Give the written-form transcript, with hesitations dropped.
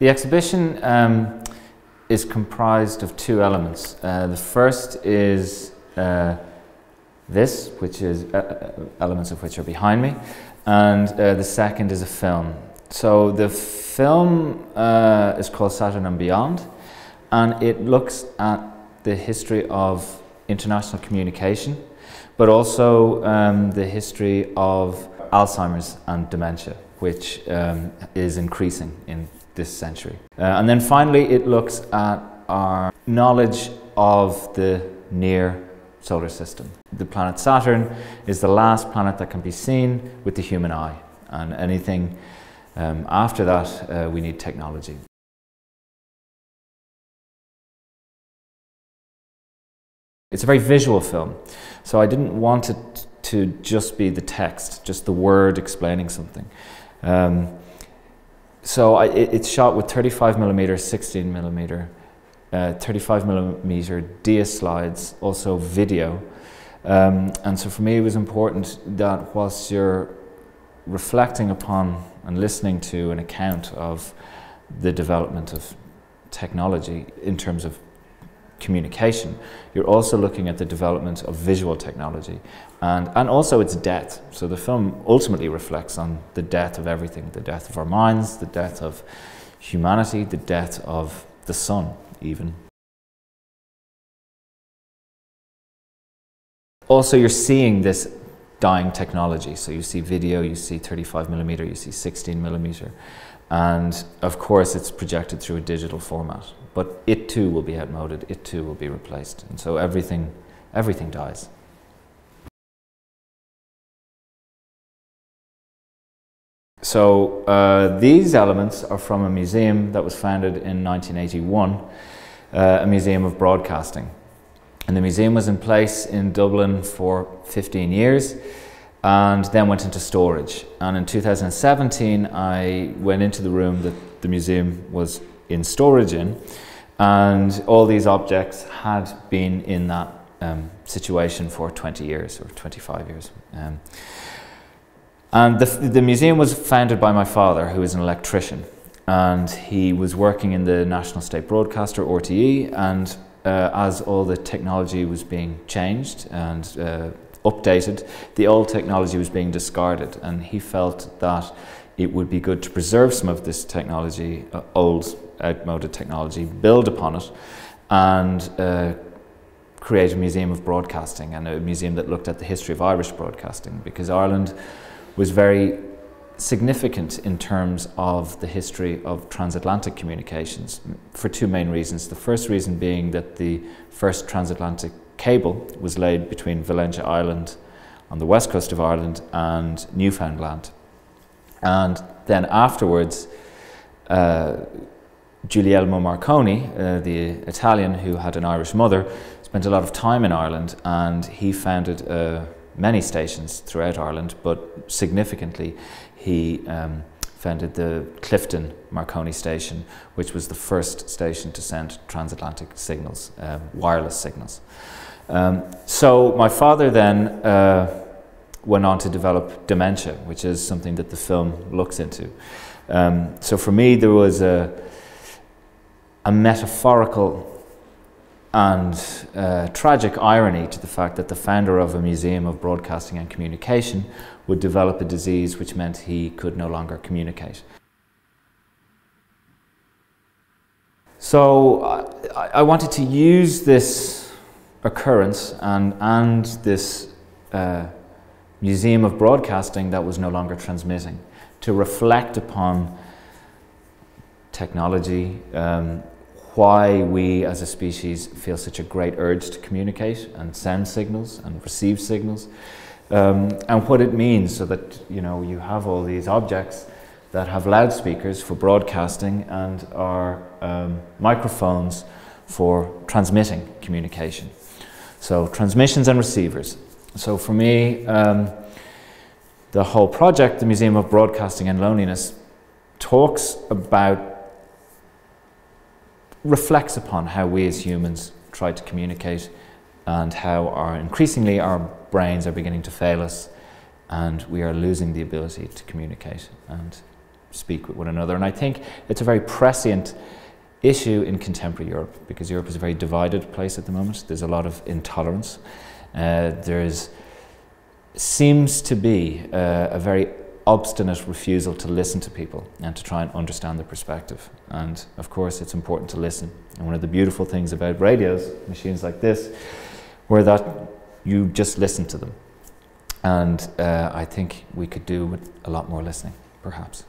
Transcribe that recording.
The exhibition is comprised of two elements. The first is this, which is elements of which are behind me, and the second is a film. So the film is called Saturn and Beyond, and it looks at the history of international communication, but also the history of Alzheimer's and dementia, which is increasing in this century. And then finally it looks at our knowledge of the near solar system. The planet Saturn is the last planet that can be seen with the human eye, and anything after that we need technology. It's a very visual film, so I didn't want it to just be the text, just the word explaining something. So it's shot with 35mm, 16mm, 35mm dia slides, also video. And so for me it was important that whilst you're reflecting upon and listening to an account of the development of technology in terms of communication, you're also looking at the development of visual technology and also its death. So the film ultimately reflects on the death of everything, the death of our minds, the death of humanity, the death of the sun even. Also you're seeing this dying technology, so you see video, you see 35mm, you see 16mm, and of course it's projected through a digital format, but it too will be outmoded, it too will be replaced, and so everything dies. So these elements are from a museum that was founded in 1981, a museum of broadcasting. And the museum was in place in Dublin for 15 years and then went into storage. And in 2017 I went into the room that the museum was in storage in, and all these objects had been in that situation for 20 years or 25 years. And the museum was founded by my father, who is an electrician, and he was working in the National State Broadcaster, RTE, and as all the technology was being changed and updated, the old technology was being discarded, and he felt that it would be good to preserve some of this technology, old, outmoded technology, build upon it, and create a museum of broadcasting, and a museum that looked at the history of Irish broadcasting, because Ireland was very significant in terms of the history of transatlantic communications for two main reasons. The first reason being that the first transatlantic cable was laid between Valentia Island on the west coast of Ireland and Newfoundland. And then afterwards, Guglielmo Marconi, the Italian who had an Irish mother, spent a lot of time in Ireland, and he founded many stations throughout Ireland, but significantly he founded the Clifton Marconi station, which was the first station to send transatlantic signals, wireless signals. So my father then went on to develop dementia, which is something that the film looks into. So for me there was a metaphorical and tragic irony to the fact that the founder of a museum of broadcasting and communication would develop a disease which meant he could no longer communicate. So I wanted to use this occurrence and this museum of broadcasting that was no longer transmitting to reflect upon technology, why we as a species feel such a great urge to communicate and send signals and receive signals, and what it means, so that you have all these objects that have loudspeakers for broadcasting and are microphones for transmitting communication. So transmissions and receivers. So for me, the whole project, the Museum of Broadcasting and Loneliness, reflects upon how we as humans try to communicate, and how increasingly our brains are beginning to fail us and we are losing the ability to communicate. And speak with one another. And I think it's a very prescient issue in contemporary Europe, because Europe is a very divided place at the moment. There's a lot of intolerance. Seems to be a very obstinate refusal to listen to people and to try and understand their perspective. And of course it's important to listen. And one of the beautiful things about radios, machines like this, were that you just listen to them. And I think we could do with a lot more listening, perhaps.